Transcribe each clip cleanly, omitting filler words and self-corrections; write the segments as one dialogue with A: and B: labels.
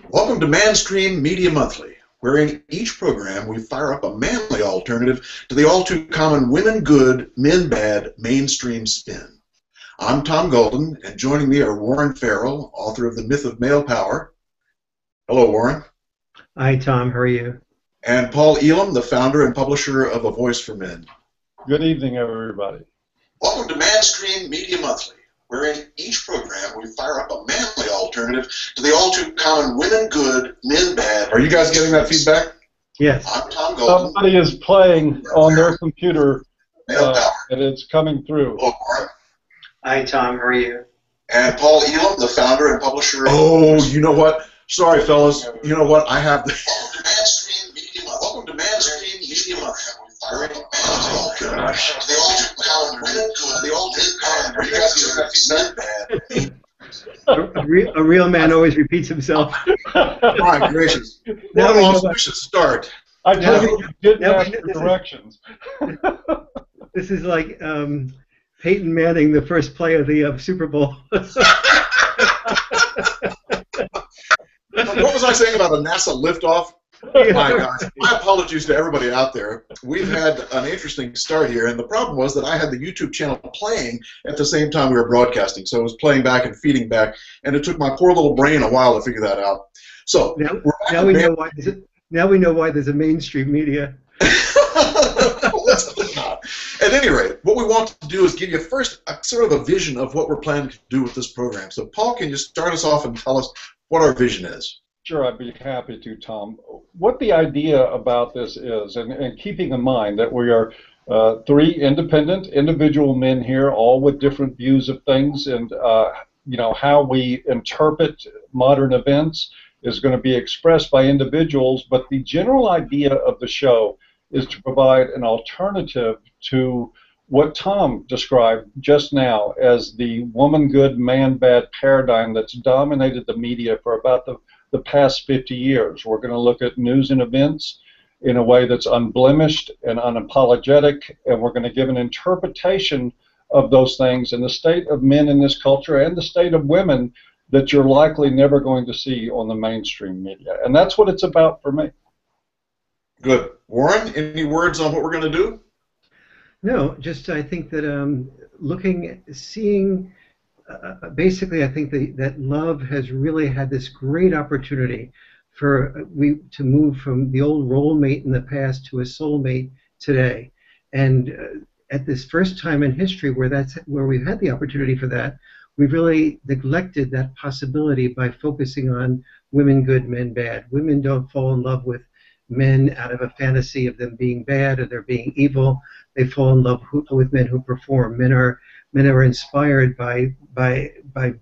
A: Welcome to MANstream Media Monthly, where in each program we fire up a manly alternative to the all-too-common women good, men bad mainstream spin. I'm Tom Golden, and joining me are Warren Farrell, author of The Myth of Male Power. Hello, Warren.
B: Hi, Tom. How are you?
A: And Paul Elam, the founder and publisher of A Voice for Men.
C: Good evening, everybody.
A: Welcome to MANstream Media Monthly, where in each program we fire up a manly alternative to the all-too-common women good, men bad. Are you guys getting that feedback?
B: Yes.
A: I'm Tom Golden.
C: Somebody is playing on their computer, and it's coming through.
A: Hello, Warren.
B: Hi, Tom. How are you?
A: And Paul Elam, the founder and publisher. Oh, you know what? Sorry, fellas. You know what? I have the. Welcome to MANstream Media Monthly. Welcome to MANstream Media Monthly. Oh gosh. The all-too-common women good. The all-too-common. Are you guys getting that feedback?
B: A real man always repeats himself.
A: My gracious.
B: Now
A: we should start.
C: I tell you didn't ask for directions.
B: This is like Peyton Manning, the first play of the Super Bowl.
A: What was I saying about a NASA liftoff? Oh my gosh. My apologies to everybody out there. We've had an interesting start here, and the problem was that I had the YouTube channel playing at the same time we were broadcasting, so it was playing back and feeding back, and it took my poor little brain a while to figure that out. So
B: now we know why there's a mainstream media.
A: At any rate, what we want to do is give you first sort of a vision of what we're planning to do with this program. So Paul, can you start us off and tell us what our vision is?
C: Sure, I'd be happy to, Tom. What the idea about this is, and keeping in mind that we are three independent individual men here, all with different views of things, and you know, how we interpret modern events is going to be expressed by individuals, but the general idea of the show is to provide an alternative to what Tom described just now as the woman good, man bad paradigm that's dominated the media for about the past 50 years. We're going to look at news and events in a way that's unblemished and unapologetic, and we're going to give an interpretation of those things and the state of men in this culture and the state of women that you're likely never going to see on the mainstream media. And that's what it's about for me.
A: Good. Warren, any words on what we're going to do?
B: No, just I think that seeing, basically I think that love has really had this great opportunity for to move from the old role mate in the past to a soulmate today. And at this first time in history where we've had the opportunity for that, we've really neglected that possibility by focusing on women good, men bad. Women don't fall in love with men out of a fantasy of them being bad or they're being evil. They fall in love with men who perform. Men are inspired by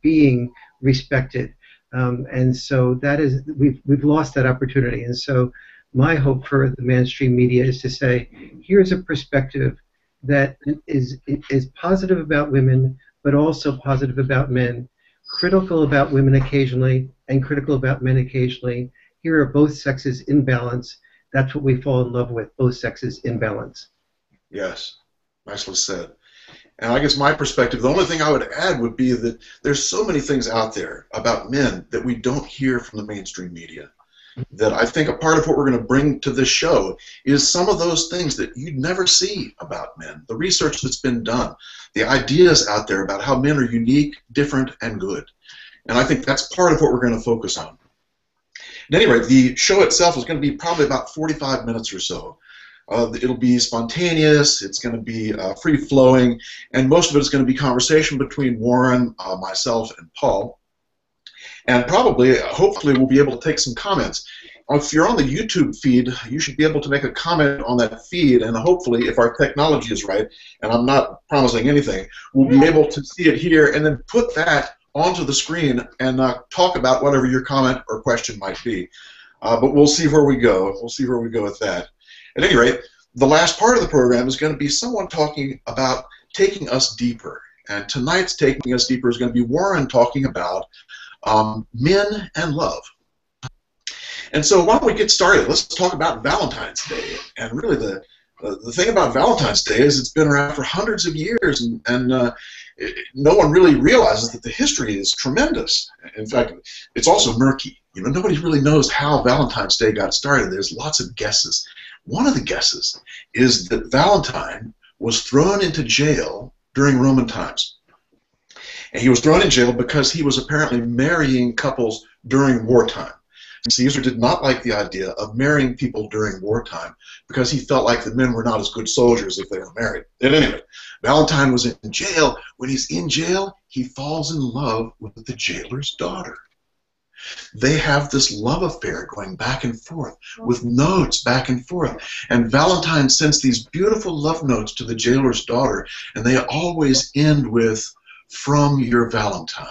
B: being respected, and so that is we've lost that opportunity. And so my hope for the mainstream media is to say, here's a perspective that is positive about women, but also positive about men, critical about women occasionally, and critical about men occasionally. Here are both sexes in balance. That's what we fall in love with, both sexes in balance.
A: Yes, nicely said. And I guess my perspective, the only thing I would add would be that there's so many things out there about men that we don't hear from the mainstream media, that I think a part of what we're going to bring to this show is some of those things that you'd never see about men, the research that's been done, the ideas out there about how men are unique, different, and good. And I think that's part of what we're going to focus on. At any rate, the show itself is going to be probably about 45 minutes or so. It'll be spontaneous, it's going to be free-flowing, and most of it is going to be conversation between Warren, myself, and Paul. And probably, hopefully, we'll be able to take some comments. If you're on the YouTube feed, you should be able to make a comment on that feed, and hopefully, if our technology is right, and I'm not promising anything, we'll be able to see it here and then put that onto the screen and talk about whatever your comment or question might be. But we'll see where we go. We'll see where we go with that. At any rate, the last part of the program is going to be someone talking about taking us deeper. And tonight's Taking Us Deeper is going to be Warren talking about men and love. And so why don't we get started? Let's talk about Valentine's Day. And really the thing about Valentine's Day is it's been around for hundreds of years, and no one really realizes that the history is tremendous. In fact, it's also murky. Nobody really knows how Valentine's Day got started. There's lots of guesses. One of the guesses is that Valentine was thrown into jail during Roman times. And he was thrown in jail because he was apparently marrying couples during wartime. Caesar did not like the idea of marrying people during wartime because he felt like the men were not as good soldiers if they were married. At any rate, Valentine was in jail. When he's in jail, he falls in love with the jailer's daughter. They have this love affair going back and forth with notes back and forth. And Valentine sends these beautiful love notes to the jailer's daughter, and they always end with, "From your Valentine."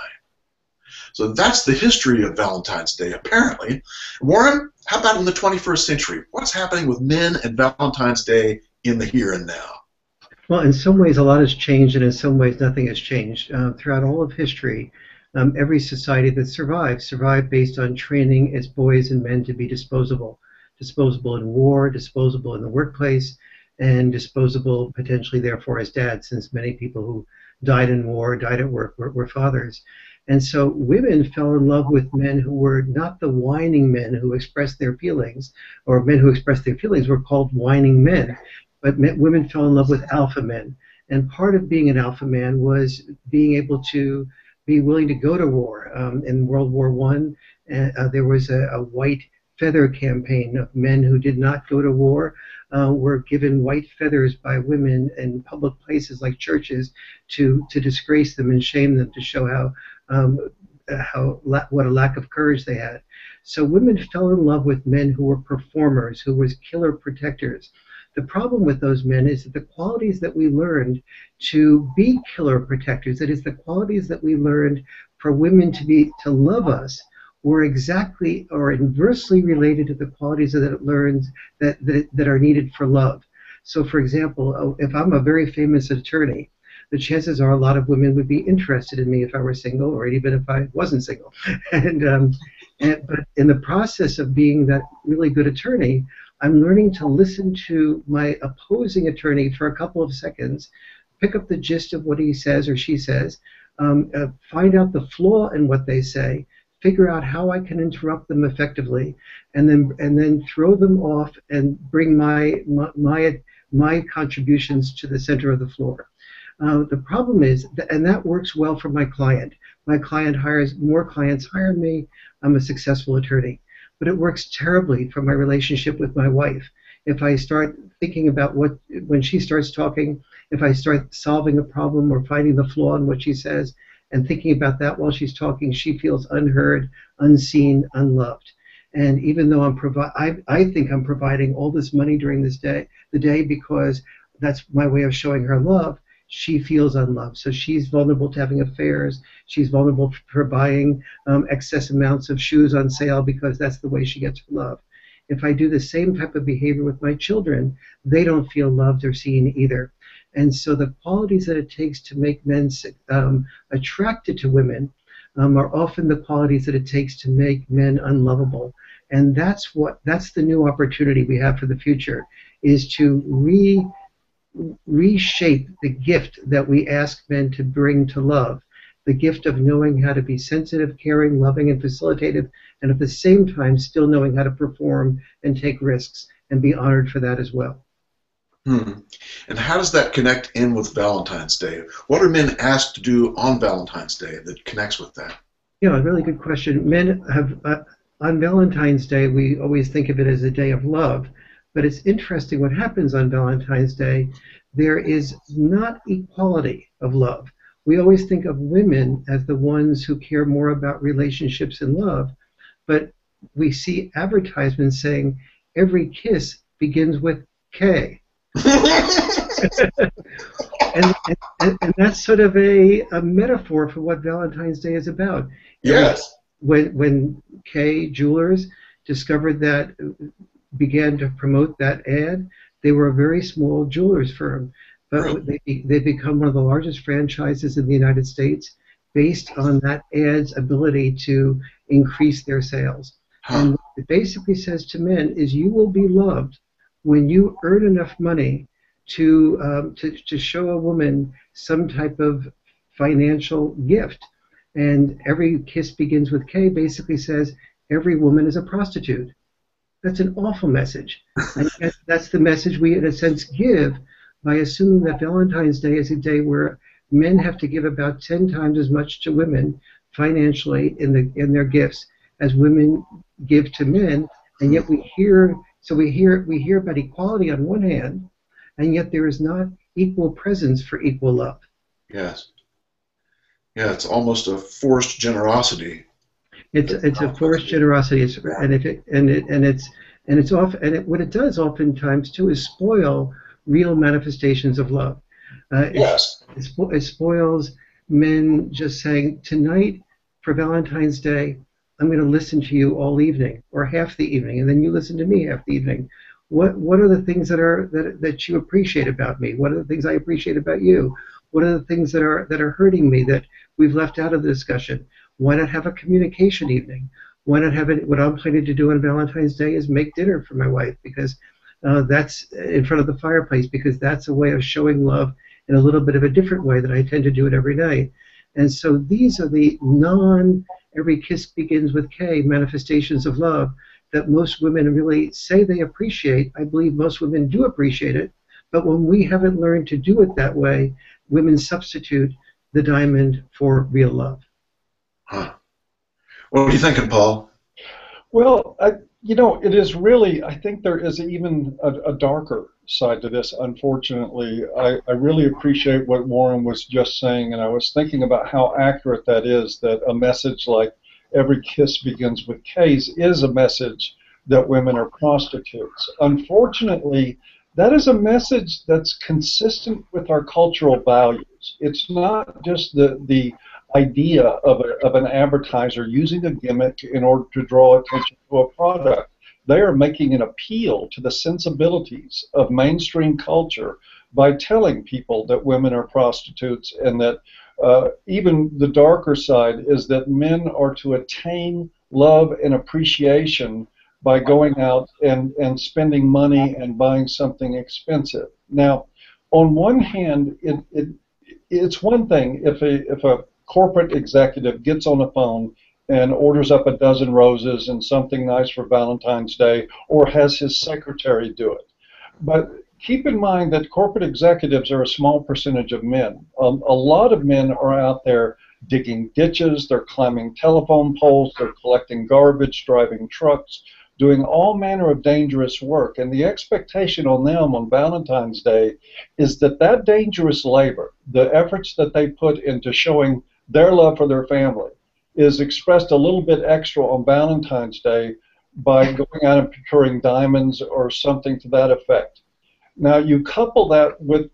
A: So that's the history of Valentine's Day, apparently. Warren, how about in the 21st century? What's happening with men and Valentine's Day in the here and now?
B: Well, in some ways, a lot has changed, and in some ways, nothing has changed. Throughout all of history, every society that survived based on training its boys and men to be disposable. Disposable in war, disposable in the workplace, and disposable potentially, therefore, as dads, since many people who died in war, died at work, were fathers. And so women fell in love with men who were not the whining men who expressed their feelings, or men who expressed their feelings were called whining men, but women fell in love with alpha men. And part of being an alpha man was being able to be willing to go to war. In World War I, there was a white feather campaign of men who did not go to war, were given white feathers by women in public places like churches to disgrace them and shame them, to show what a lack of courage they had. So women fell in love with men who were performers, who was killer protectors. The problem with those men is that the qualities that we learned to be killer protectors, that is, the qualities that we learned for women to love us, were exactly or inversely related to the qualities that it learns that are needed for love. So, for example, if I'm a very famous attorney, the chances are a lot of women would be interested in me if I were single, or even if I wasn't single. But in the process of being that really good attorney, I'm learning to listen to my opposing attorney for a couple of seconds, pick up the gist of what he says or she says, find out the flaw in what they say, figure out how I can interrupt them effectively, and then throw them off and bring my contributions to the center of the floor. The problem is, and that works well for my client. My client hires more clients, hire me. I'm a successful attorney. But it works terribly for my relationship with my wife. If I start thinking about when she starts talking, if I start solving a problem or finding the flaw in what she says, and thinking about that while she's talking, she feels unheard, unseen, unloved. And even though I think I'm providing all this money during the day because that's my way of showing her love, she feels unloved. So she's vulnerable to having affairs. She's vulnerable for buying excess amounts of shoes on sale because that's the way she gets her love. If I do the same type of behavior with my children, they don't feel loved or seen either. And so the qualities that it takes to make men attracted to women are often the qualities that it takes to make men unlovable. And that's the new opportunity we have for the future, is to reshape the gift that we ask men to bring to love, the gift of knowing how to be sensitive, caring, loving, and facilitative, and at the same time still knowing how to perform and take risks and be honored for that as well.
A: And how does that connect in with Valentine's Day? What are men asked to do on Valentine's Day that connects with that?
B: Yeah, a really good question. Men have, on Valentine's Day, we always think of it as a day of love. But it's interesting what happens on Valentine's Day. There is not equality of love. We always think of women as the ones who care more about relationships and love, but we see advertisements saying every kiss begins with K. and that's sort of a metaphor for what Valentine's Day is about.
A: Yes.
B: When K Jewelers discovered that, began to promote that ad, they were a very small jewelers firm, but they become one of the largest franchises in the United States based on that ad's ability to increase their sales. And what it basically says to men is, you will be loved when you earn enough money to show a woman some type of financial gift. And Every Kiss Begins with K basically says every woman is a prostitute. That's an awful message. And yet that's the message we, in a sense, give by assuming that Valentine's Day is a day where men have to give about 10 times as much to women financially in their gifts as women give to men. And yet we hear about equality on one hand, and yet there is not equal presence for equal love.
A: Yes. Yeah, it's almost a forced generosity.
B: It's a forced generosity, what it does oftentimes too is spoil real manifestations of love.
A: Yes.
B: It spoils men just saying, tonight for Valentine's Day, I'm going to listen to you all evening or half the evening, and then you listen to me half the evening. What are the things that you appreciate about me? What are the things I appreciate about you? What are the things that are hurting me that we've left out of the discussion? Why not have a communication evening? Why not have it? What I'm planning to do on Valentine's Day is make dinner for my wife, because that's in front of the fireplace, because that's a way of showing love in a little bit of a different way than I tend to do it every night. And so these are the every kiss begins with K manifestations of love that most women really say they appreciate. I believe most women do appreciate it, but when we haven't learned to do it that way, women substitute the diamond for real love.
A: Huh. What are you thinking, Paul?
C: Well, it is really, I think there is even a darker side to this, unfortunately. I really appreciate what Warren was just saying, and I was thinking about how accurate that is, that a message like every kiss begins with K's is a message that women are prostitutes. Unfortunately, that is a message that's consistent with our cultural values. It's not just the idea of an advertiser using a gimmick in order to draw attention to a product. They are making an appeal to the sensibilities of mainstream culture by telling people that women are prostitutes, and that even the darker side is that men are to attain love and appreciation by going out and spending money and buying something expensive. Now, on one hand, it's one thing if a corporate executive gets on the phone and orders up a dozen roses and something nice for Valentine's Day, or has his secretary do it. But keep in mind that corporate executives are a small percentage of men. A lot of men are out there digging ditches, they're climbing telephone poles, they're collecting garbage, driving trucks, doing all manner of dangerous work. And the expectation on them on Valentine's Day is that that dangerous labor, the efforts that they put into showing their love for their family, is expressed a little bit extra on Valentine's Day by going out and procuring diamonds or something to that effect. Now you couple that with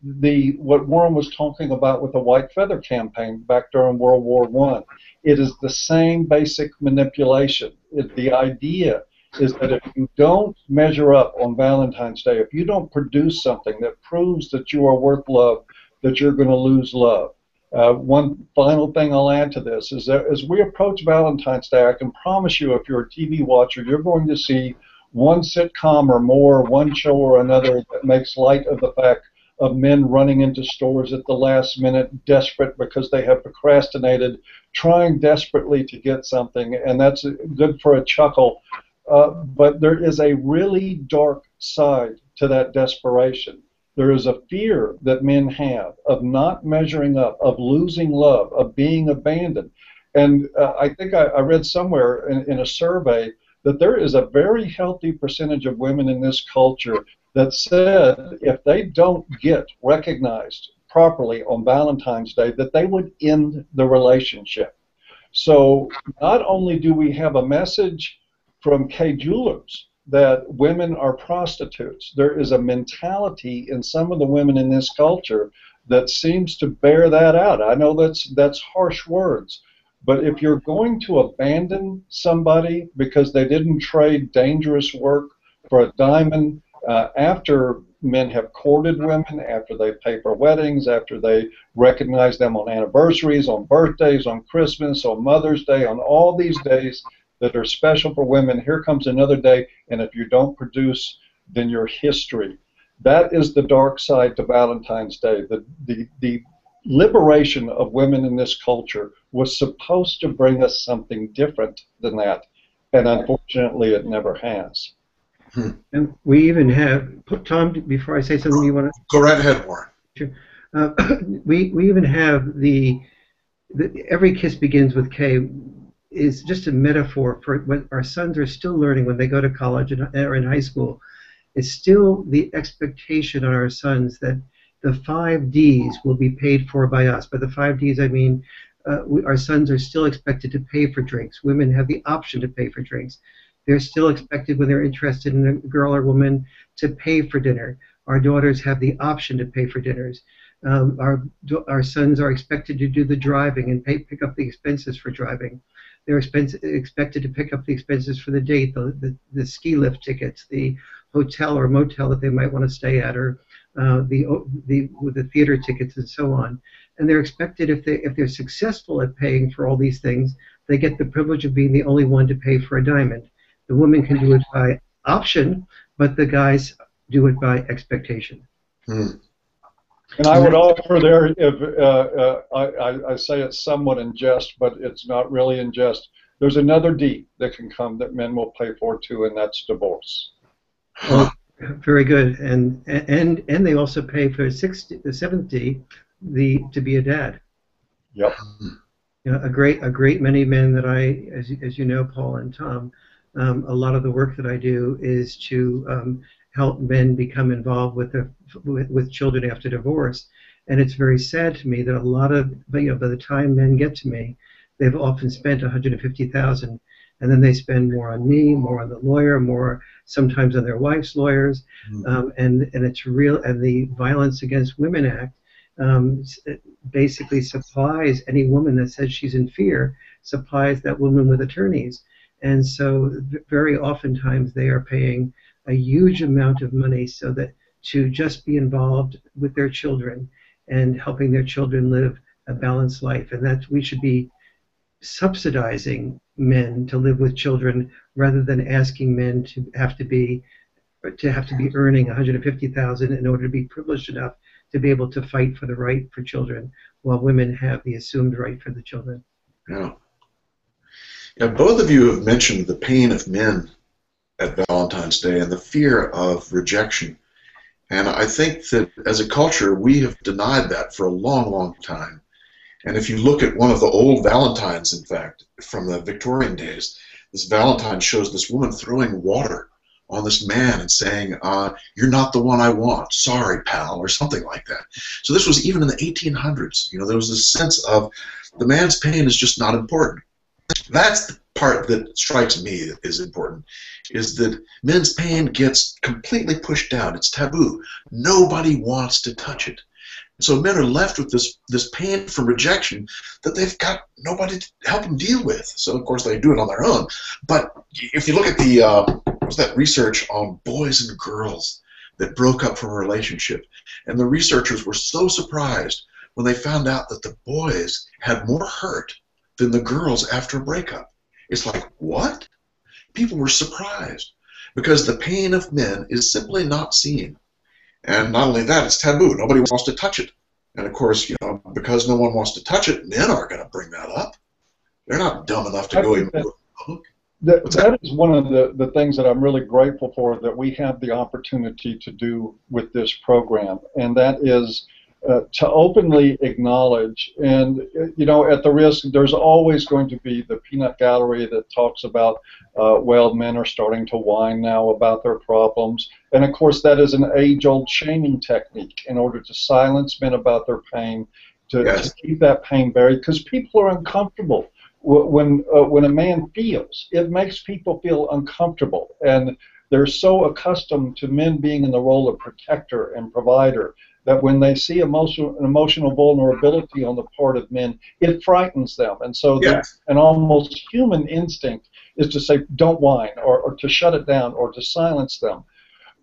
C: what Warren was talking about with the White Feather campaign back during World War I. It is the same basic manipulation. The idea is that if you don't measure up on Valentine's Day, if you don't produce something that proves that you are worth love, that you're going to lose love. One final thing I'll add to this is that as we approach Valentine's Day, I can promise you, if you're a TV watcher, you're going to see one sitcom or more, one show or another that makes light of the fact of men running into stores at the last minute, desperate because they have procrastinated, trying desperately to get something, and that's good for a chuckle. But there is a really dark side to that desperation. There is a fear that men have of not measuring up, of losing love, of being abandoned. And I think I read somewhere in a survey that there is a very healthy percentage of women in this culture that said if they don't get recognized properly on Valentine's Day, that they would end the relationship. So not only do we have a message from Kay Jewelers that women are prostitutes, there is a mentality in some of the women in this culture that seems to bear that out. I know that's harsh words, but if you're going to abandon somebody because they didn't trade dangerous work for a diamond, after men have courted women, after they pay for weddings, after they recognize them on anniversaries, on birthdays, on Christmas, on Mother's Day, on all these days that are special for women, here comes another day, and if you don't produce, then you're history. That is the dark side to Valentine's Day. The liberation of women in this culture was supposed to bring us something different than that, and unfortunately it never has.
B: And we even have, Tom, before I say something, you want to?
A: Go right ahead, Warren.
B: Sure. We even have the Every Kiss Begins with K is just a metaphor for what our sons are still learning when they go to college or in high school. It's still the expectation on our sons that the 5 Ds will be paid for by us. By the 5 Ds, I mean our sons are still expected to pay for drinks. Women have the option to pay for drinks. They're still expected, when they're interested in a girl or woman, to pay for dinner. Our daughters have the option to pay for dinners. Our sons are expected to do the driving and pick up the expenses for driving. They're expected to pick up the expenses for the date, the ski lift tickets, the hotel or motel that they might want to stay at, or the theater tickets and so on. And they're expected, if they're successful at paying for all these things, they get the privilege of being the only one to pay for a diamond. The women can do it by option, but the guys do it by expectation.
C: And I would offer there, if I say it's somewhat in jest, but it's not really in jest, there's another D that can come that men will pay for too, and that's divorce.
B: Oh, very good. And they also pay for the 7th D, to be a dad.
C: Yep.
B: You know, a great many men that as you know, Paul and Tom, a lot of the work that I do is to help men become involved with children after divorce. And it's very sad to me that a lot of, by the time men get to me, they've often spent $150,000, and then they spend more on me, more on the lawyer, more sometimes on their wife's lawyers, and it's real. And the Violence Against Women Act basically supplies any woman that says she's in fear, supplies that woman with attorneys. And so very oftentimes they are paying a huge amount of money so that to just be involved with their children and helping their children live a balanced life, and that we should be subsidizing men to live with children rather than asking men to have to be earning $150,000 in order to be privileged enough to be able to fight for the right for children, while women have the assumed right for the children.
A: Yeah. Yeah, both of you have mentioned the pain of men at Valentine's Day and the fear of rejection. And I think that as a culture, we have denied that for a long, long time. And if you look at one of the old Valentines, in fact, from the Victorian days, this Valentine shows this woman throwing water on this man and saying, you're not the one I want, sorry, pal, or something like that. So this was even in the 1800s. You know, there was this sense of the man's pain is just not important. That's the part that strikes me is important, is that men's pain gets completely pushed down. It's taboo. Nobody wants to touch it. So men are left with this pain from rejection that they've got nobody to help them deal with. So, of course, they do it on their own. But if you look at that research on boys and girls that broke up from a relationship, and the researchers were so surprised when they found out that the boys had more hurt than the girls after a breakup. It's like, what? People were surprised because the pain of men is simply not seen. And not only that, it's taboo. Nobody wants to touch it. And of course, you know, because no one wants to touch it, men aren't going to bring that up. They're not dumb enough to go even look.
C: That is one of the things that I'm really grateful for that we have the opportunity to do with this program, and that is to openly acknowledge, and you know, at the risk, there's always going to be the peanut gallery that talks about, well, men are starting to whine now about their problems, and of course that is an age-old shaming technique in order to silence men about their pain, to keep that pain buried, because people are uncomfortable. When a man feels, it makes people feel uncomfortable, and they're so accustomed to men being in the role of protector and provider that when they see emotional vulnerability on the part of men, it frightens them. And so an almost human instinct is to say, don't whine, or to shut it down, or to silence them.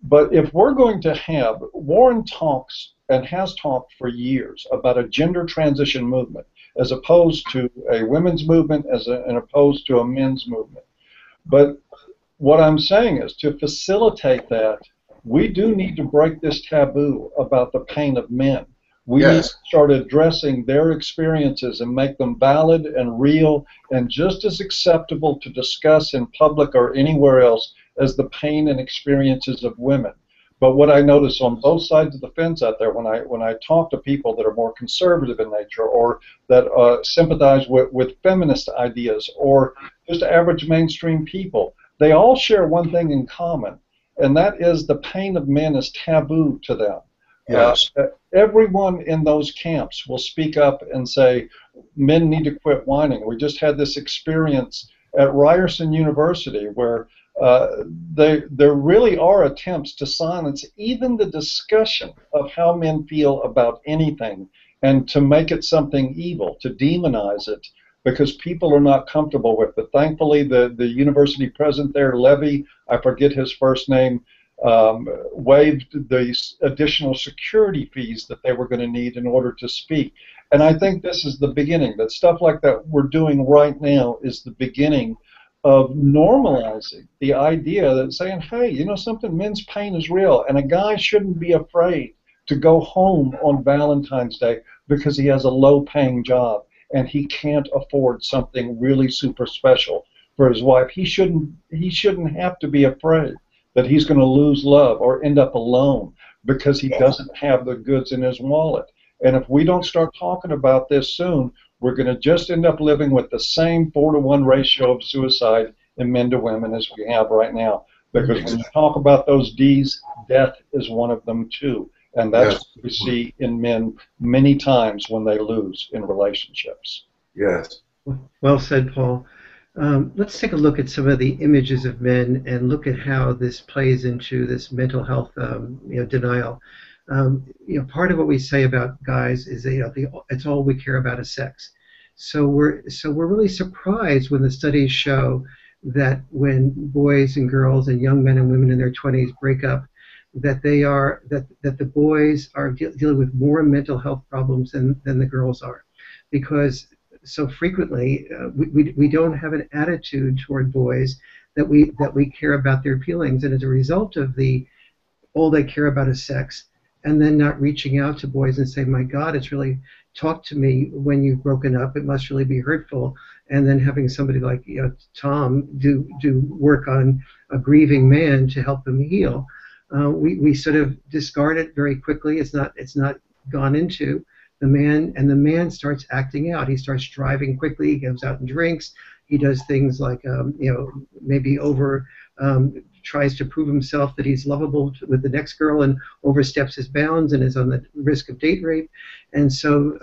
C: But if we're going to have, Warren talks and has talked for years about a gender transition movement as opposed to a women's movement, and opposed to a men's movement. But what I'm saying is, to facilitate that, we do need to break this taboo about the pain of men. We need to
A: Yes.
C: start addressing their experiences and make them valid and real and just as acceptable to discuss in public or anywhere else as the pain and experiences of women. But what I notice on both sides of the fence out there, when I talk to people that are more conservative in nature or that sympathize with feminist ideas or just average mainstream people, they all share one thing in common, and that is the pain of men is taboo to them. Uh,
A: Yes.
C: Everyone in those camps will speak up and say, men need to quit whining. We just had this experience at Ryerson University where there really are attempts to silence even the discussion of how men feel about anything and to make it something evil, to demonize it, because people are not comfortable with it. Thankfully, the university president there, Levy, I forget his first name, waived the additional security fees that they were going to need in order to speak. And I think this is the beginning. That stuff like that we're doing right now is the beginning of normalizing the idea that saying, hey, you know something, men's pain is real, and a guy shouldn't be afraid to go home on Valentine's Day because he has a low-paying job and he can't afford something really super special for his wife. He shouldn't have to be afraid that he's going to lose love or end up alone because he doesn't have the goods in his wallet. And if we don't start talking about this soon, we're going to just end up living with the same 4-to-1 ratio of suicide in men to women as we have right now. Because when you talk about those D's, death is one of them too. And that's
A: Yes.
C: what we see in men many times when they lose in relationships.
A: Yes.
B: Well said, Paul. Let's take a look at some of the images of men and look at how this plays into this mental health denial. Part of what we say about guys is that it's all we care about is sex. So we're really surprised when the studies show that when boys and girls and young men and women in their 20s break up, that the boys are dealing with more mental health problems than the girls are, because so frequently we don't have an attitude toward boys that we care about their feelings, and as a result of all they care about is sex, and then not reaching out to boys and saying, my God, it's really, talk to me when you've broken up, it must really be hurtful, and then having somebody like Tom do work on a grieving man to help him heal. We sort of discard it very quickly. It's not gone into the man, and the man starts acting out. He starts driving quickly. He goes out and drinks. He does things like maybe tries to prove himself that he's lovable with the next girl and oversteps his bounds and is on the risk of date rape. And so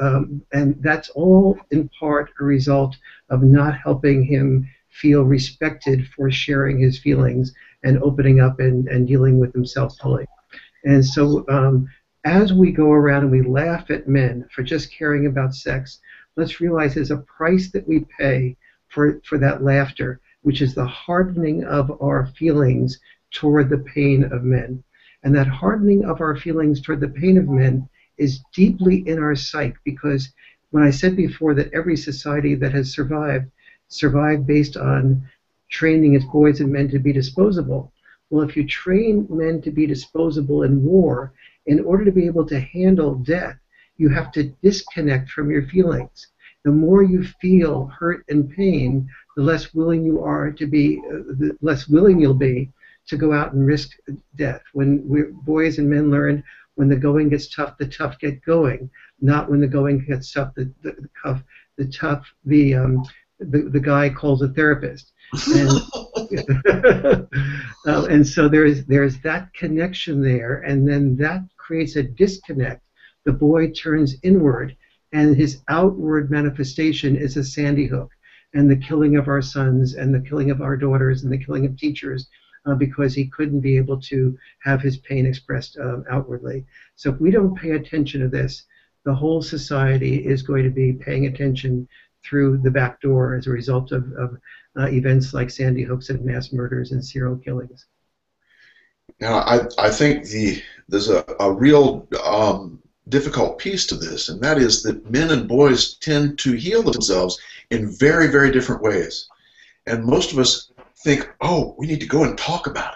B: and that's all in part a result of not helping him feel respected for sharing his feelings and opening up and dealing with himself fully. And so as we go around and we laugh at men for just caring about sex, let's realize there's a price that we pay for that laughter, which is the hardening of our feelings toward the pain of men. And that hardening of our feelings toward the pain of men is deeply in our psyche, because when I said before that every society that has survived based on training its boys and men to be disposable. Well, if you train men to be disposable in war, in order to be able to handle death, you have to disconnect from your feelings. The more you feel hurt and pain, the less willing you are to be, the less willing you'll be to go out and risk death. When boys and men learn, when the going gets tough, the tough get going. Not when the going gets tough, the guy calls a therapist. And, and so there's that connection there, and then that creates a disconnect. The boy turns inward, and his outward manifestation is a Sandy Hook, and the killing of our sons, and the killing of our daughters, and the killing of teachers, because he couldn't be able to have his pain expressed outwardly. So if we don't pay attention to this, the whole society is going to be paying attention through the back door as a result of events like Sandy Hooks and mass murders and serial killings.
A: Now, I think there's a real difficult piece to this, and that is that men and boys tend to heal themselves in very, very different ways. And most of us think, oh, we need to go and talk about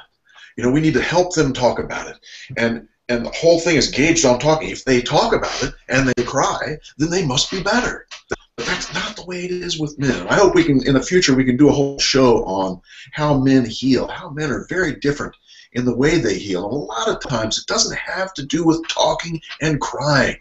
A: it. We need to help them talk about it. And and the whole thing is gauged on talking. If they talk about it and they cry, then they must be better. But that's not the way it is with men. I hope we can, in the future, we can do a whole show on how men heal, how men are very different in the way they heal. And a lot of times it doesn't have to do with talking and crying.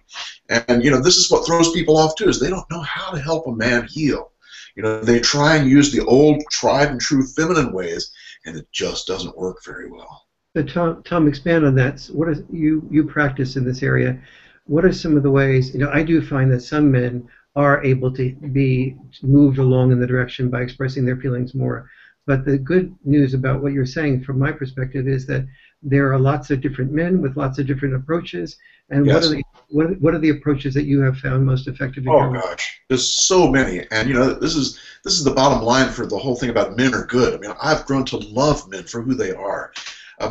A: And, you know, this is what throws people off, too, is they don't know how to help a man heal. You know, they try and use the old tried and true feminine ways, and it just doesn't work very well.
B: So Tom, expand on that. What is you practice in this area? What are some of the ways? You know, I do find that some men are able to be moved along in the direction by expressing their feelings more. But the good news about what you're saying, from my perspective, is that there are lots of different men with lots of different approaches. And
A: Yes.
B: what are the approaches that you have found most effective? In
A: Oh gosh, there's so many, and you know, this is the bottom line for the whole thing about men are good. I mean, I've grown to love men for who they are,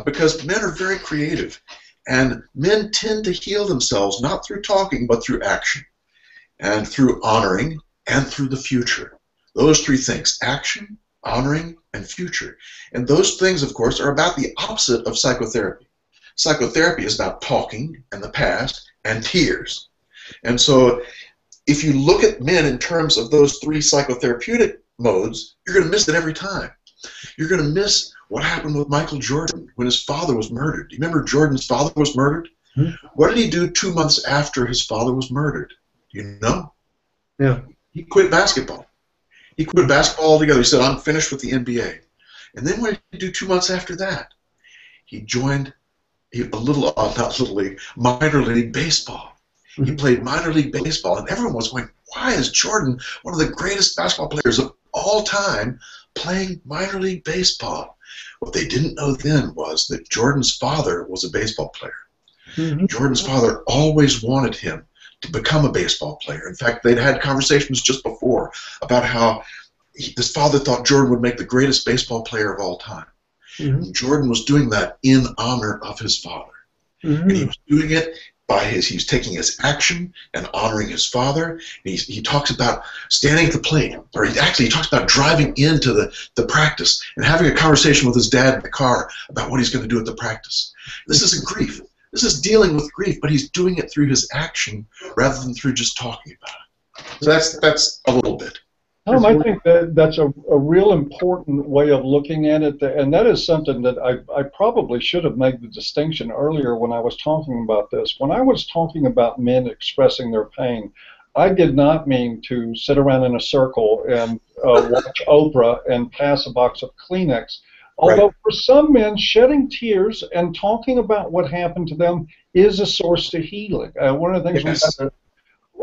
A: because men are very creative, and men tend to heal themselves not through talking but through action, and through honoring, and through the future. Those three things: action, honoring, and future. And those things, of course, are about the opposite of psychotherapy. Psychotherapy is about talking and the past and tears. And so if you look at men in terms of those three psychotherapeutic modes, you're going to miss it every time. You're going to miss what happened with Michael Jordan when his father was murdered. Do you remember Jordan's father was murdered? What did he do 2 months after his father was murdered? Do you know?
B: Yeah.
A: He quit basketball. He quit basketball altogether. He said, I'm finished with the NBA. And then what did he do 2 months after that? He joined not Little League, minor league baseball. He played minor league baseball, and everyone was going, why is Jordan, one of the greatest basketball players of all time, playing minor league baseball? What they didn't know then was that Jordan's father was a baseball player. Jordan's father always wanted him to become a baseball player. In fact, they'd had conversations just before about how his father thought Jordan would make the greatest baseball player of all time. And Jordan was doing that in honor of his father. And he was doing it by he was taking his action and honoring his father. And he talks about standing at the plate, or he talks about driving into the practice and having a conversation with his dad in the car about what he's going to do at the practice. This isn't grief. This is dealing with grief, but he's doing it through his action rather than through just talking about it. So that's a little bit.
C: Tom, I think that's a real important way of looking at it, and that is something that I probably should have made the distinction earlier when I was talking about this. When I was talking about men expressing their pain, I did not mean to sit around in a circle and watch Oprah and pass a box of Kleenex. Although for some men, shedding tears and talking about what happened to them is a source to healing. One of the things we have to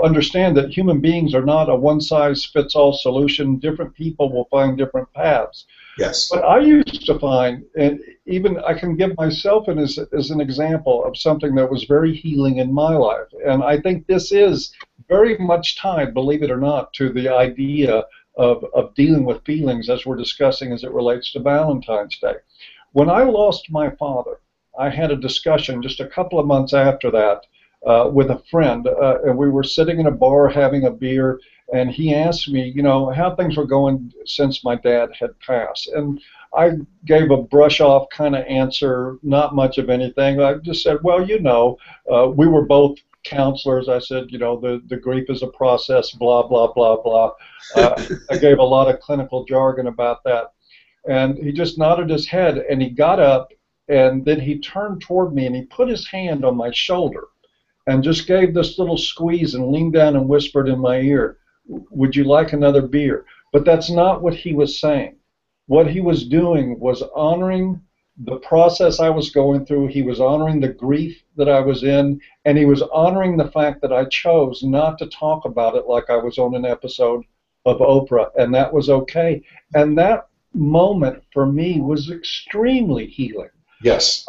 C: understand that human beings are not a one-size-fits-all solution. Different people will find different paths.
A: Yes.
C: But I used to find, and even I can give myself as an example of something that was very healing in my life. And I think this is very much tied, believe it or not, to the idea of dealing with feelings as we're discussing as it relates to Valentine's Day. When I lost my father, I had a discussion just a couple of months after that with a friend, and we were sitting in a bar having a beer, and he asked me, you know, how things were going since my dad had passed. And I gave a brush-off kind of answer, not much of anything. I just said, well, you know, we were both counselors. I said, you know, the grief is a process, blah, blah, blah, blah. I gave a lot of clinical jargon about that. And he just nodded his head, and he got up, and then he turned toward me, and he put his hand on my shoulder and just gave this little squeeze and leaned down and whispered in my ear, would you like another beer? But that's not what he was saying. What he was doing was honoring the process I was going through. He was honoring the grief that I was in, and he was honoring the fact that I chose not to talk about it like I was on an episode of Oprah, and that was okay. And that moment for me was extremely healing.
A: Yes.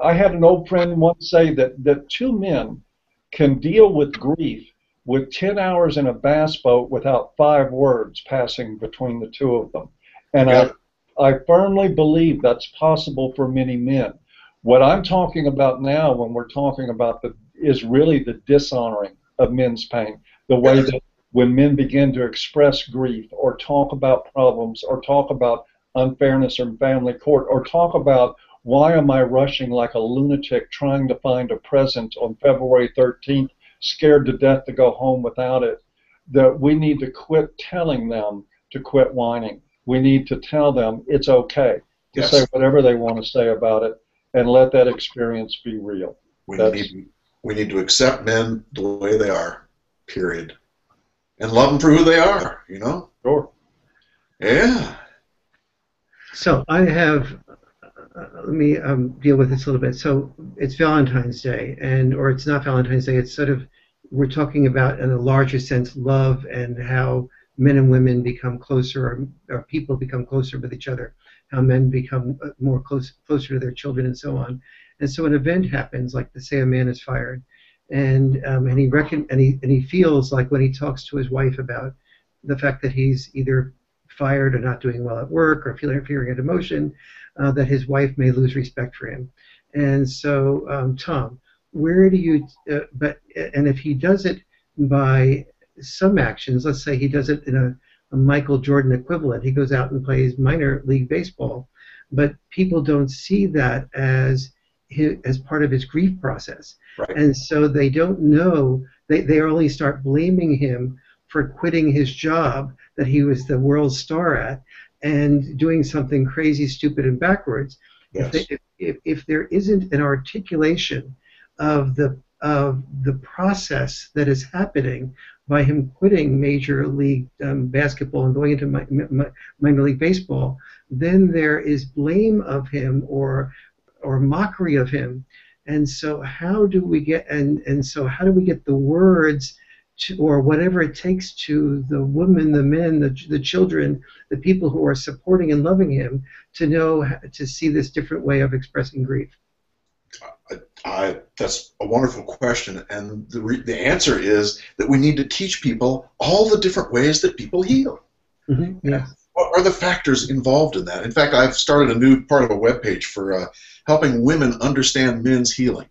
C: I had an old friend once say that two men can deal with grief with 10 hours in a bass boat without 5 words passing between the two of them. And I firmly believe that's possible for many men. What I'm talking about now when we're talking about is really the dishonoring of men's pain, the way that when men begin to express grief or talk about problems or talk about unfairness in family court or talk about Why am I rushing like a lunatic trying to find a present on February 13th, scared to death to go home without it? That we need to quit telling them to quit whining. We need to tell them it's okay to say whatever they want to say about it and let that experience be real.
A: We need to accept men the way they are, period. And love them for who they are, you know?
C: Sure.
A: Yeah.
B: So I have, let me deal with this a little bit. So it's Valentine's Day, or it's not Valentine's Day, it's sort of, we're talking about in a larger sense love and how men and women become closer, or people become closer with each other, how men become closer to their children and so on. And so an event happens, like say a man is fired, and he feels like when he talks to his wife about the fact that he's either fired or not doing well at work or feeling a demotion, that his wife may lose respect for him. And so, Tom, where do you? And if he does it by some actions, let's say he does it in a Michael Jordan equivalent, he goes out and plays minor league baseball, but people don't see that as part of his grief process.
A: Right.
B: And so they don't know, they only start blaming him for quitting his job that he was the world star at and doing something crazy, stupid, and backwards.
A: Yes.
B: If there isn't an articulation of the process that is happening by him quitting Major League basketball and going into minor league baseball, then there is blame of him or mockery of him. And so how do we get the words to, or whatever it takes, to the women, the men, the children, the people who are supporting and loving him, to know, to see this different way of expressing grief?
A: That's a wonderful question, and the answer is that we need to teach people all the different ways that people heal.
B: Mm-hmm. Yeah.
A: What are the factors involved in that? In fact, I've started a new part of a webpage for helping women understand men's healing.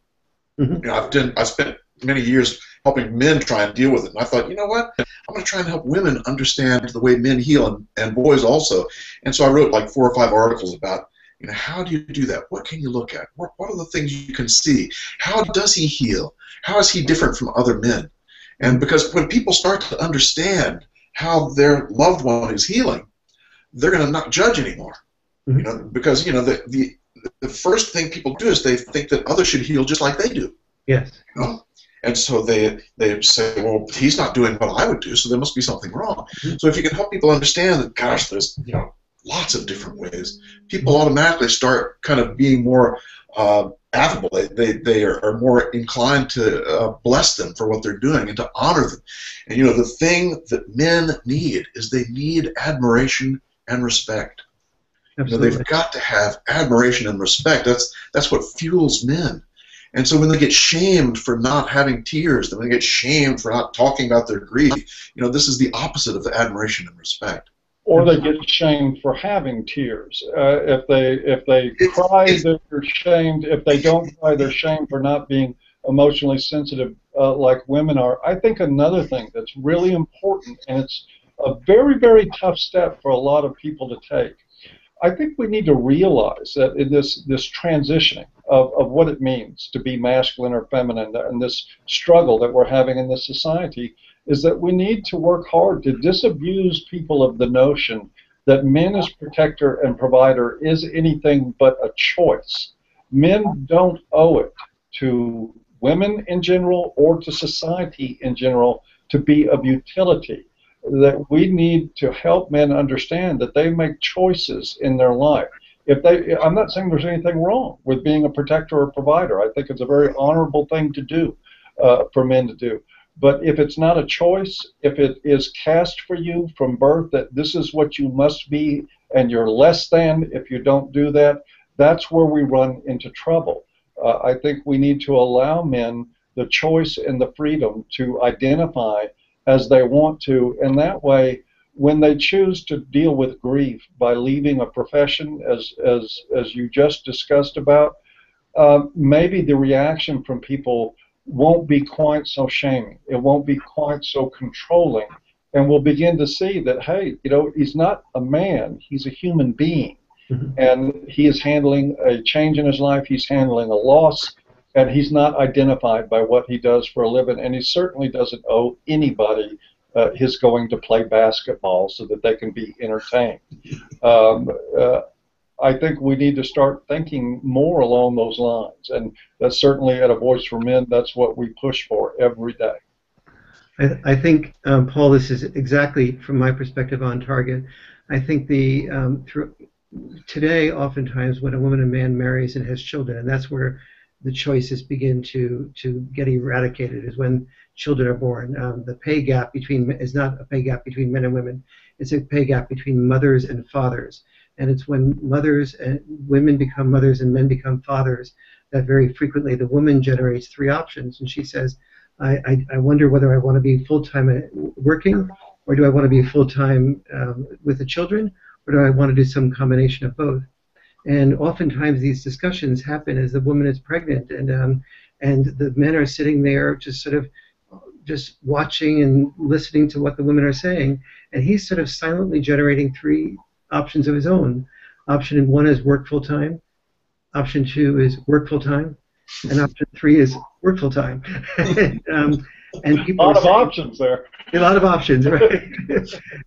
B: Mm-hmm.
A: You know, I've spent many years helping men try and deal with it, and I thought, you know what? I'm going to try and help women understand the way men heal, and boys also. And so I wrote like 4 or 5 articles about, you know, how do you do that? What can you look at? What are the things you can see? How does he heal? How is he different from other men? And because when people start to understand how their loved one is healing, they're going to not judge anymore.
B: Mm-hmm.
A: You know, because, you know, the first thing people do is they think that others should heal just like they do.
B: Yes.
A: You know? And so they say, well, he's not doing what I would do, so there must be something wrong. Mm-hmm. So if you can help people understand that, gosh, there's, you know, lots of different ways, people automatically start kind of being more affable. They are more inclined to bless them for what they're doing and to honor them. And, you know, the thing that men need is they need admiration and respect.
B: Absolutely.
A: You know, they've got to have admiration and respect. That's what fuels men. And so when they get shamed for not having tears, when they get shamed for not talking about their grief, you know, this is the opposite of the admiration and respect.
C: Or they get shamed for having tears. If they cry, they're shamed. If they don't cry, they're shamed for not being emotionally sensitive like women are. I think another thing that's really important, and it's a very, very tough step for a lot of people to take, I think we need to realize that in this transitioning of what it means to be masculine or feminine, and this struggle that we're having in this society, is that we need to work hard to disabuse people of the notion that men as protector and provider is anything but a choice. Men don't owe it to women in general or to society in general to be of utility. That we need to help men understand that they make choices in their life. I'm not saying there's anything wrong with being a protector or provider. I think it's a very honorable thing to do for men to do. But if it's not a choice, if it is cast for you from birth that this is what you must be and you're less than if you don't do that, that's where we run into trouble. I think we need to allow men the choice and the freedom to identify as they want to, and that way, when they choose to deal with grief by leaving a profession, as you just discussed about, maybe the reaction from people won't be quite so shaming. It won't be quite so controlling, and we'll begin to see that, hey, you know, he's not a man; he's a human being, and he is handling a change in his life, he's handling a loss, and he's not identified by what he does for a living, and he certainly doesn't owe anybody his going to play basketball so that they can be entertained. I think we need to start thinking more along those lines, and that's certainly at A Voice for Men, that's what we push for every day.
B: I think, Paul, this is exactly, from my perspective, on target. I think today, oftentimes, when a woman and man marries and has children, and that's where the choices begin to get eradicated, is when children are born. The pay gap is not a pay gap between men and women. It's a pay gap between mothers and fathers. And it's when women become mothers and men become fathers that very frequently the woman generates three options, and she says, I wonder whether I want to be full-time working, or do I want to be full-time with the children, or do I want to do some combination of both? And oftentimes these discussions happen as the woman is pregnant, and the men are sitting there just watching and listening to what the women are saying, and he's sort of silently generating three options of his own. Option one is work full-time, option two is work full-time, and option three is work full-time. And people
C: a lot of options there.
B: A lot of options, right?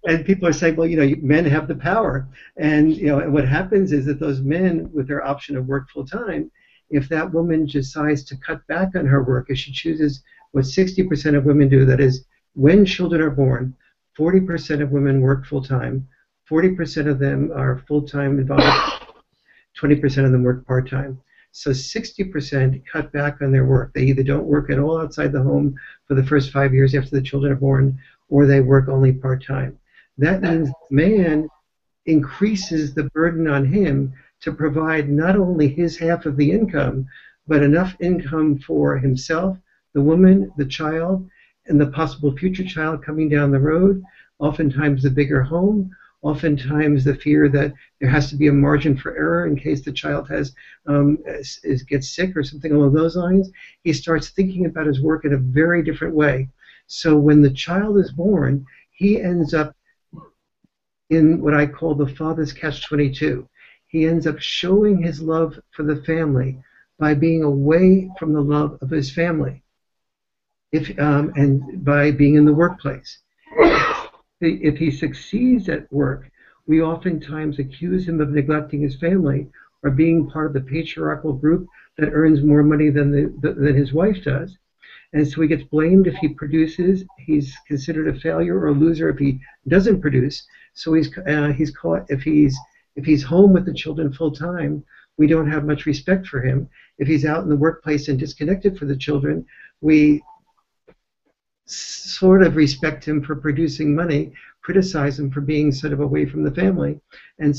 B: And people are saying, well, men have the power. And, and what happens is that those men, with their option of work full-time, if that woman decides to cut back on her work, if she chooses what 60% of women do, that is, when children are born, 40% of women work full-time, 40% of them are full-time involved, 20% of them work part-time. So 60% cut back on their work. They either don't work at all outside the home for the first 5 years after the children are born, or they work only part-time. That means man increases the burden on him to provide not only his half of the income, but enough income for himself, the woman, the child, and the possible future child coming down the road, oftentimes the bigger home, oftentimes the fear that there has to be a margin for error in case the child gets sick or something along those lines. He starts thinking about his work in a very different way. So when the child is born, he ends up in what I call the father's catch-22. He ends up showing his love for the family by being away from the love of his family, and by being in the workplace. If he succeeds at work, we oftentimes accuse him of neglecting his family or being part of the patriarchal group that earns more money than his wife does. And so he gets blamed if he produces. He's considered a failure or a loser if he doesn't produce. So he's caught if he's home with the children full time. We don't have much respect for him. If he's out in the workplace and disconnected for the children, we sort of respect him for producing money, criticize him for being sort of away from the family, and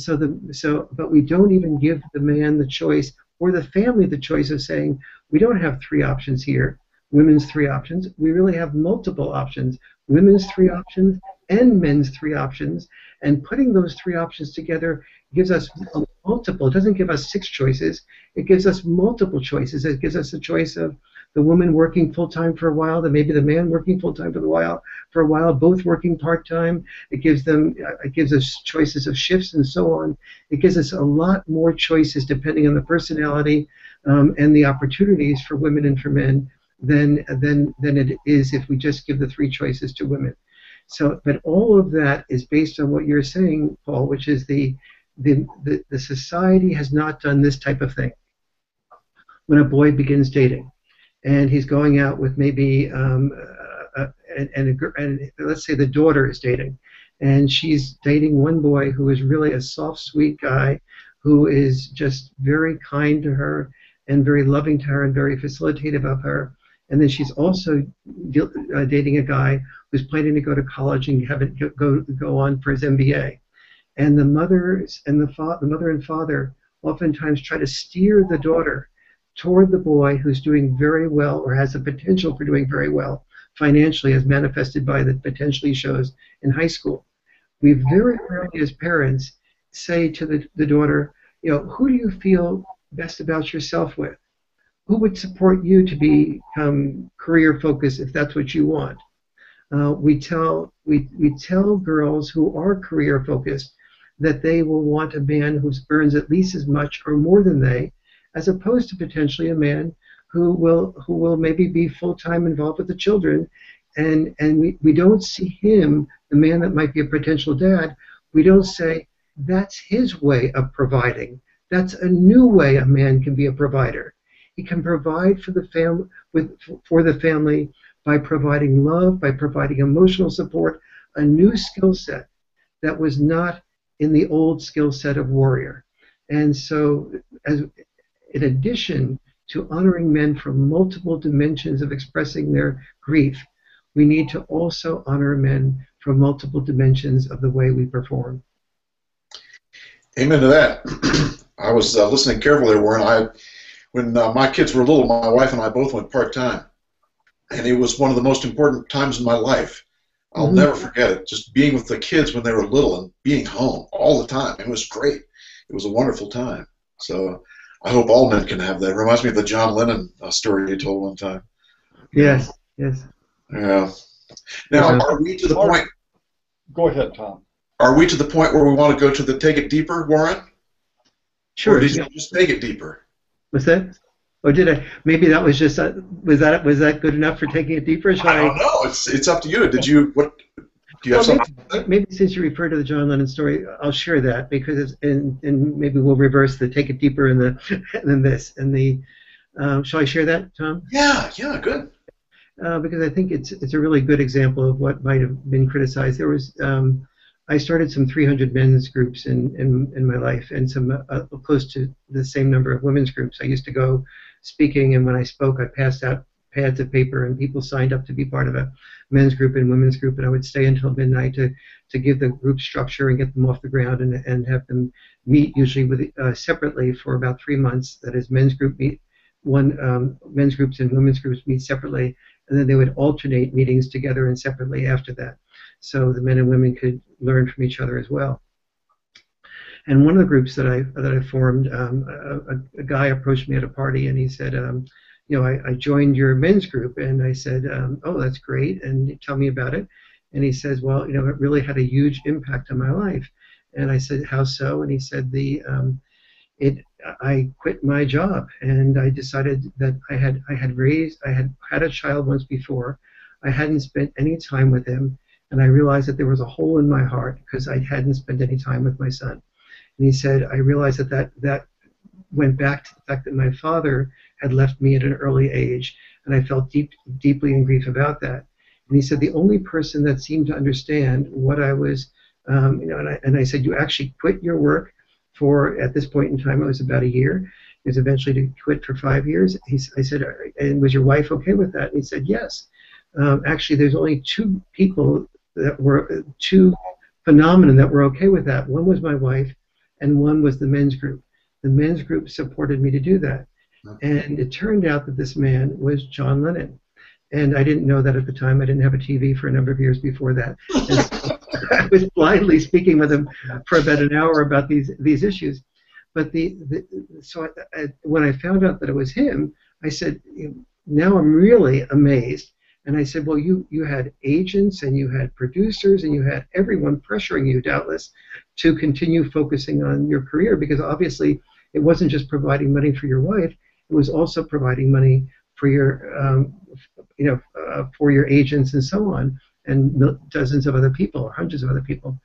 B: but we don't even give the man the choice or the family the choice of saying, we don't have three options here, women's three options. We really have multiple options, women's three options and men's three options, and putting those three options together gives us multiple. It doesn't give us 6 choices. It gives us multiple choices. It gives us a choice of the woman working full-time for a while, then maybe the man working full-time for a while, both working part-time. It gives us choices of shifts and so on. It gives us a lot more choices depending on the personality and the opportunities for women and for men than it is if we just give the 3 choices to women. So, but all of that is based on what you're saying, Paul, which is the society has not done this type of thing. When a boy begins dating, and he's going out with maybe and let's say the daughter is dating, and she's dating one boy who is really a soft, sweet guy who is just very kind to her and very loving to her and very facilitative of her. And then she's also dating a guy who's planning to go to college and go on for his MBA. And the mother and father oftentimes try to steer the daughter toward the boy who's doing very well or has the potential for doing very well financially, as manifested by the potential he shows in high school. We very rarely as parents say to the daughter, who do you feel best about yourself with? Who would support you to become career focused if that's what you want? We tell girls who are career focused that they will want a man who earns at least as much or more than they, as opposed to potentially a man who will maybe be full-time involved with the children, and we don't see him, the man that might be a potential dad, we don't say that's his way of providing. That's a new way a man can be a provider. He can provide for the family by providing love, by providing emotional support, a new skill set that was not in the old skill set of warrior. And so, in addition to honoring men from multiple dimensions of expressing their grief, we need to also honor men from multiple dimensions of the way we perform.
A: Amen to that. I was listening carefully, Warren. When my kids were little, my wife and I both went part-time, and it was one of the most important times in my life. I'll never forget it, just being with the kids when they were little and being home all the time. It was great. It was a wonderful time. So I hope all men can have that. It reminds me of the John Lennon story you told one time.
B: Yes, yes.
A: Yeah. Now, are we to the point?
C: Go ahead, Tom.
A: Are we to the point where we want to go to the take it deeper, Warren?
B: Sure.
A: Or did you just take it deeper?
B: What's that? Or did I? Maybe that was just was that good enough for taking it deeper?
A: I don't know. It's up to you. Did you what? Do you have something?
B: Maybe since you referred to the John Lennon story, I'll share that because and maybe we'll reverse the take it deeper and the shall I share that, Tom?
A: Yeah, good.
B: Because I think it's a really good example of what might have been criticized. There was I started some 300 men's groups in my life, and some close to the same number of women's groups. I used to go speaking, and when I spoke, I passed out pads of paper, and people signed up to be part of a men's group and women's group, and I would stay until midnight to give the group structure and get them off the ground, and have them meet usually with separately for about 3 months. That is, men's groups and women's groups meet separately, and then they would alternate meetings together and separately after that, so the men and women could learn from each other as well. And one of the groups that I formed, a guy approached me at a party, and he said, I joined your men's group, and I said, oh, that's great, and tell me about it. And he says, well, it really had a huge impact on my life. And I said, how so? And he said, I quit my job, and I decided that I had had a child once before. I hadn't spent any time with him, and I realized that there was a hole in my heart because I hadn't spent any time with my son. And he said, I realized that went back to the fact that my father had left me at an early age, and I felt deeply in grief about that. And he said, the only person that seemed to understand what I was, and I said, you actually quit your work for, at this point in time, it was about a year. He was eventually to quit for 5 years. I said, and was your wife okay with that? And he said, yes. Actually, there's only two phenomena that were okay with that. One was my wife, and one was the men's group. The men's group supported me to do that. And it turned out that this man was John Lennon. And I didn't know that at the time. I didn't have a TV for a number of years before that. And so I was blindly speaking with him for about an hour about these issues. But when I found out that it was him, I said, now I'm really amazed. And I said, well, you had agents, and you had producers, and you had everyone pressuring you, doubtless, to continue focusing on your career, because obviously it wasn't just providing money for your wife, it was also providing money for your, for your agents and so on, and dozens of other people, or hundreds of other people.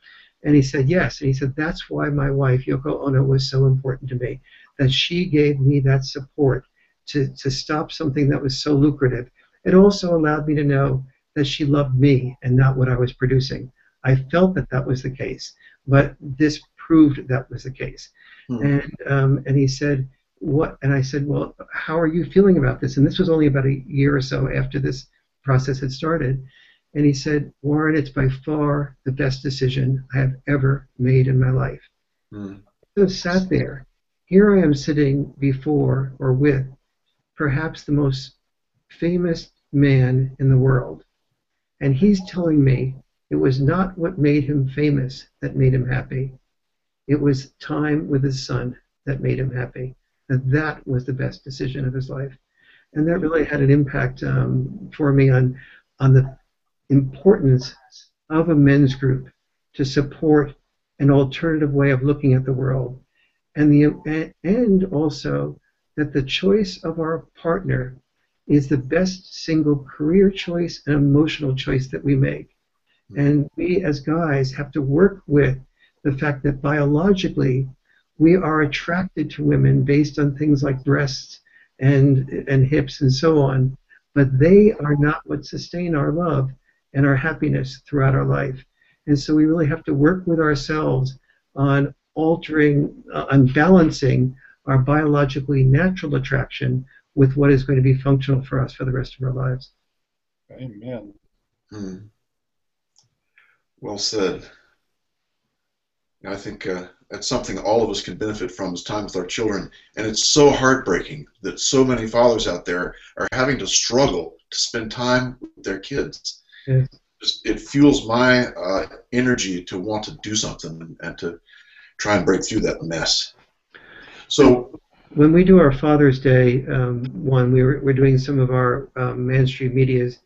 B: And he said, yes. And he said, that's why my wife, Yoko Ono, was so important to me, that she gave me that support to stop something that was so lucrative. It also allowed me to know that she loved me and not what I was producing. I felt that was the case, but this proved that was the case. And he said, what? And I said, well, how are you feeling about this? And this was only about a year or so after this process had started. And he said, Warren, it's by far the best decision I have ever made in my life. So I sat there. Here I am sitting before or with perhaps the most famous man in the world, and he's telling me it was not what made him famous that made him happy. It was time with his son that made him happy. That was the best decision of his life, and that really had an impact for me on the importance of a men's group to support an alternative way of looking at the world, and also that the choice of our partner is the best single career choice and emotional choice that we make. And we as guys have to work with the fact that biologically we are attracted to women based on things like breasts and hips and so on, but they are not what sustain our love and our happiness throughout our life. And so we really have to work with ourselves on altering, on balancing our biologically natural attraction with what is going to be functional for us for the rest of our lives.
C: Amen.
A: Well said. I think that's something all of us can benefit from is time with our children. And it's so heartbreaking that so many fathers out there are having to struggle to spend time with their kids.
B: Yes.
A: It fuels my energy to want to do something and to try and break through that mess. So
B: when we do our Father's Day one, we're doing some of our MANstream Medias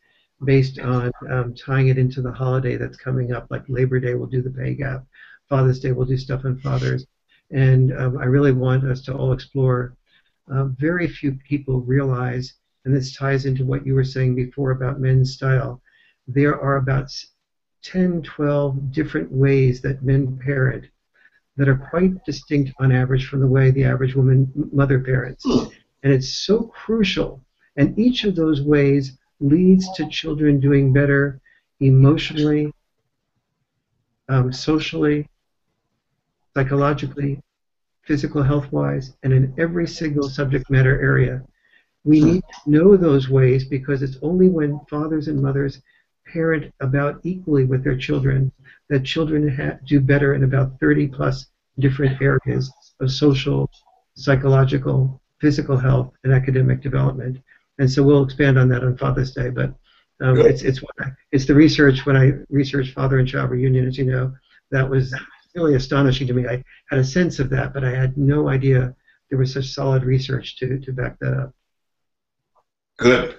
B: based on tying it into the holiday that's coming up, like Labor Day we'll do the pay gap, Father's Day we'll do stuff on fathers, and I really want us to all explore. Very few people realize, and this ties into what you were saying before about men's style, there are about 10, 12 different ways that men parent that are quite distinct on average from the way the average mother parents. And it's so crucial. And each of those ways leads to children doing better emotionally, socially, psychologically, physical health-wise, and in every single subject matter area. We need to know those ways because it's only when fathers and mothers parent about equally with their children that children do better in about 30 plus different areas of social, psychological, physical health, and academic development. And so we'll expand on that on Father's Day. But it's the research. When I researched father and child reunion, as you know, that was really astonishing to me. I had a sense of that, but I had no idea there was such solid research to back that up.
A: Good.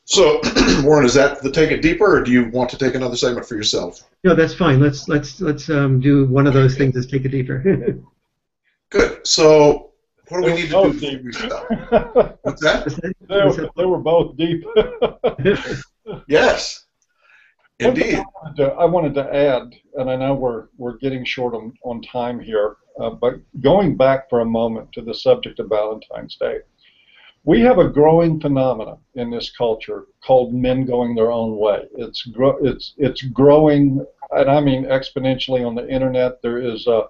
A: So, Warren, is that the take it deeper, or do you want to take another segment for yourself?
B: No, that's fine. Let's do one of those things. Let's take it deeper.
A: Good. So, what do we need to do before we stop? What's that?
C: They were both deep.
A: Yes, indeed.
C: I wanted to add, and I know we're getting short on time here, but going back for a moment to the subject of Valentine's Day. We have a growing phenomenon in this culture called men going their own way. It's growing, and I mean exponentially on the internet. There is a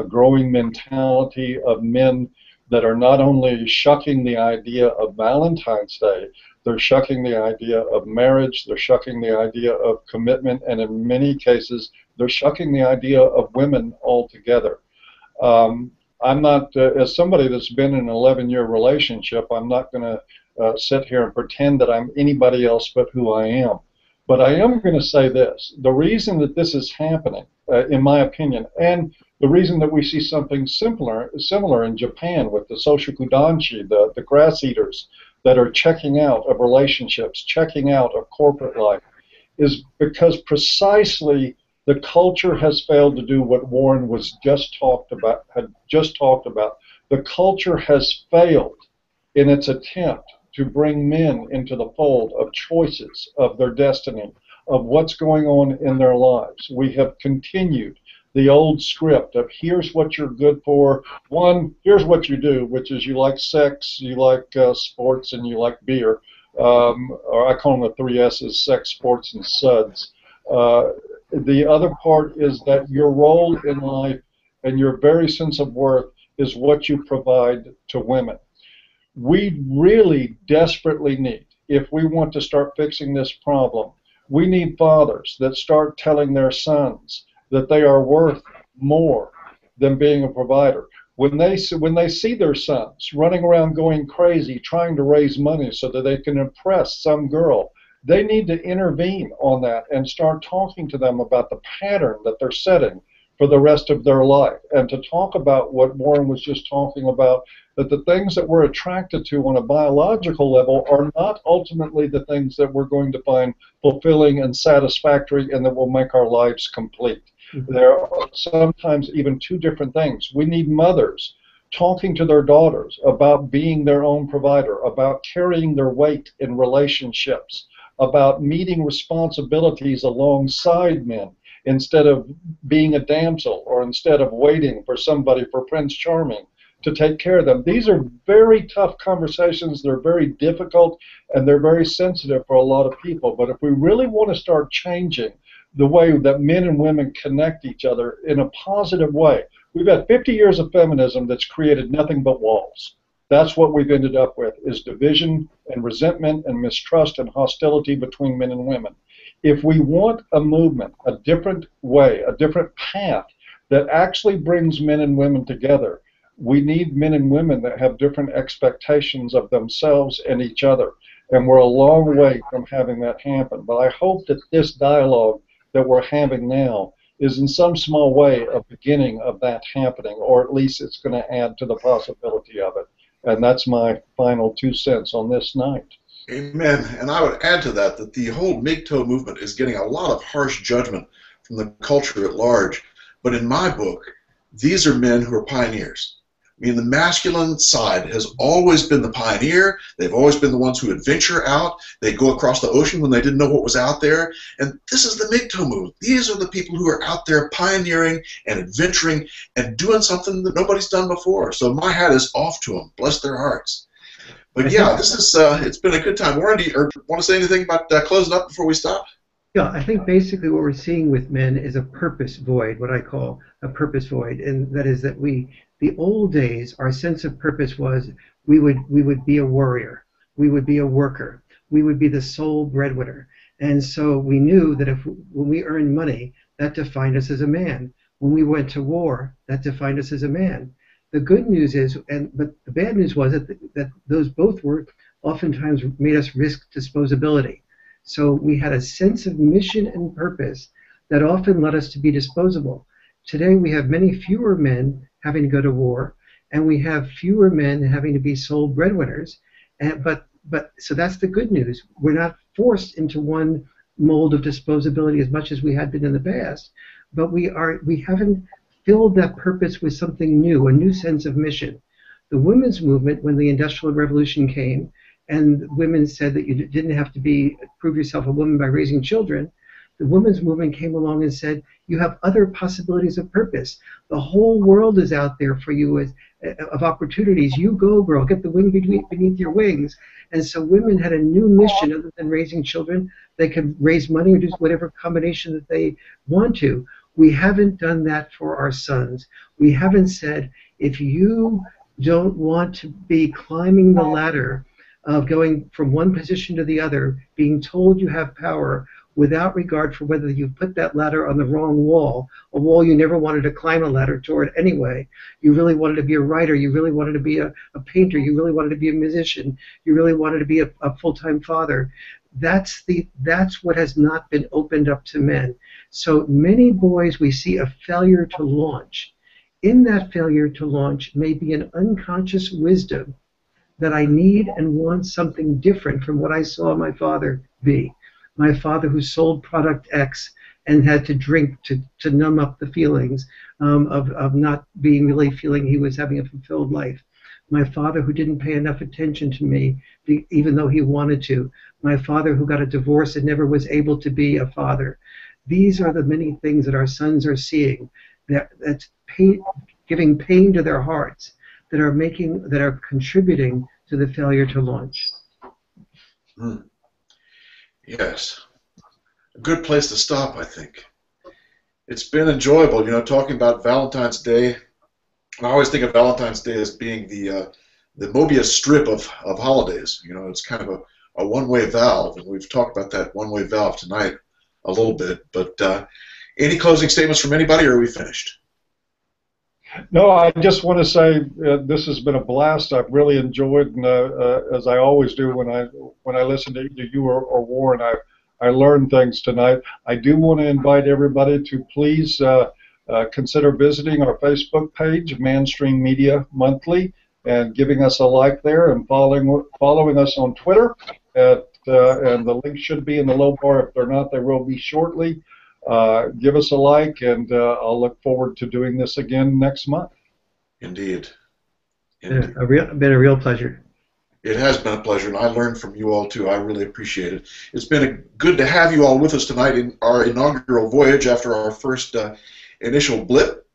C: growing mentality of men that are not only shucking the idea of Valentine's Day, they're shucking the idea of marriage, they're shucking the idea of commitment, and in many cases, they're shucking the idea of women altogether. I'm not, as somebody that's been in an 11-year relationship, I'm not going to sit here and pretend that I'm anybody else but who I am. But I am going to say this. The reason that this is happening, in my opinion, and the reason that we see something similar in Japan with the Soshikudanshi, the grass eaters that are checking out of relationships, checking out of corporate life, is because precisely the culture has failed to do what Warren had just talked about. The culture has failed in its attempt to bring men into the fold of choices, of their destiny, of what's going on in their lives. We have continued the old script of here's what you're good for. One, here's what you do, which is you like sex, you like sports, and you like beer. Or I call them the 3 S's, sex, sports, and suds. The other part is that your role in life and your very sense of worth is what you provide to women. We really desperately need, if we want to start fixing this problem, we need fathers that start telling their sons that they are worth more than being a provider. When they see their sons running around going crazy trying to raise money so that they can impress some girl, they need to intervene on that and start talking to them about the pattern that they're setting for the rest of their life, and to talk about what Warren was just talking about, that the things that we're attracted to on a biological level are not ultimately the things that we're going to find fulfilling and satisfactory and that will make our lives complete. There are sometimes even two different things. We need mothers talking to their daughters about being their own provider, about carrying their weight in relationships, about meeting responsibilities alongside men instead of being a damsel or instead of waiting for somebody, for Prince Charming, to take care of them. These are very tough conversations. They're very difficult, and they're very sensitive for a lot of people. But if we really want to start changing the way that men and women connect each other in a positive way, we've had 50 years of feminism that's created nothing but walls. That's what we've ended up with, is division and resentment and mistrust and hostility between men and women. If we want a movement, a different way, a different path that actually brings men and women together, we need men and women that have different expectations of themselves and each other. And we're a long way from having that happen. But I hope that this dialogue that we're having now is in some small way a beginning of that happening, or at least it's going to add to the possibility of it. And that's my final 2 cents on this night.
A: Amen. And I would add to that that the whole MGTOW movement is getting a lot of harsh judgment from the culture at large. But in my book, these are men who are pioneers. I mean, the masculine side has always been the pioneer. They've always been the ones who would venture out. They'd go across the ocean when they didn't know what was out there. And this is the MGTOW movement. These are the people who are out there pioneering and adventuring and doing something that nobody's done before. So my hat is off to them. Bless their hearts. But yeah, this is it's been a good time. Warren, do you want to say anything about closing up before we stop?
B: Yeah, I think basically what we're seeing with men is a purpose void, what I call a purpose void, and that is that the old days, our sense of purpose was we would be a warrior, we would be a worker, we would be the sole breadwinner, and so we knew that when we earned money, that defined us as a man. When we went to war, that defined us as a man. The good news is, but the bad news was that those both were oftentimes made us risk disposability. So we had a sense of mission and purpose that often led us to be disposable. Today we have many fewer men having to go to war, and we have fewer men having to be sole breadwinners. But so that's the good news. We're not forced into one mold of disposability as much as we had been in the past, but we haven't filled that purpose with something new, a new sense of mission. The women's movement, when the Industrial Revolution came, and women said that you didn't have to prove yourself a woman by raising children, the women's movement came along and said, you have other possibilities of purpose. The whole world is out there for you of opportunities. You go, girl, get the wind beneath your wings. And so women had a new mission other than raising children. They could raise money or do whatever combination that they want to. We haven't done that for our sons. We haven't said, if you don't want to be climbing the ladder of going from one position to the other, being told you have power without regard for whether you put that ladder on the wrong wall, a wall you never wanted to climb a ladder toward anyway. You really wanted to be a writer. You really wanted to be a painter. You really wanted to be a musician. You really wanted to be a full-time father. That's what has not been opened up to men. So many boys, we see a failure to launch. In that failure to launch may be an unconscious wisdom that I need and want something different from what I saw my father be. My father who sold product X and had to drink to numb up the feelings of not really feeling he was having a fulfilled life. My father who didn't pay enough attention to me even though he wanted to. My father who got a divorce and never was able to be a father. These are the many things that our sons are seeing that's giving pain to their hearts, that are contributing to the failure to launch.
A: Yes. A good place to stop, I think. It's been enjoyable, talking about Valentine's Day. I always think of Valentine's Day as being the Mobius strip of holidays. It's kind of a one-way valve, and we've talked about that one-way valve tonight a little bit. But any closing statements from anybody, or are we finished?
C: No, I just want to say this has been a blast. I've really enjoyed, and as I always do when I listen to you or Warren, I learn things tonight. I do want to invite everybody to please consider visiting our Facebook page, MANstream Media Monthly, and giving us a like there, and following us on Twitter. And the link should be in the low bar. If they're not, they will be shortly. give us a like, and I'll look forward to doing this again next month.
A: Indeed.
B: Yeah, been a real pleasure.
A: It has been a pleasure, and I learned from you all too. I really appreciate it. It's been good to have you all with us tonight in our inaugural voyage after our first initial blip.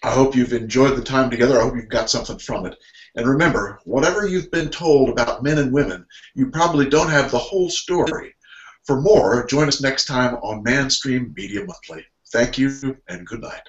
A: I hope you've enjoyed the time together. I hope you've got something from it. And remember, whatever you've been told about men and women, you probably don't have the whole story. For more, join us next time on MANstream Media Monthly. Thank you, and good night.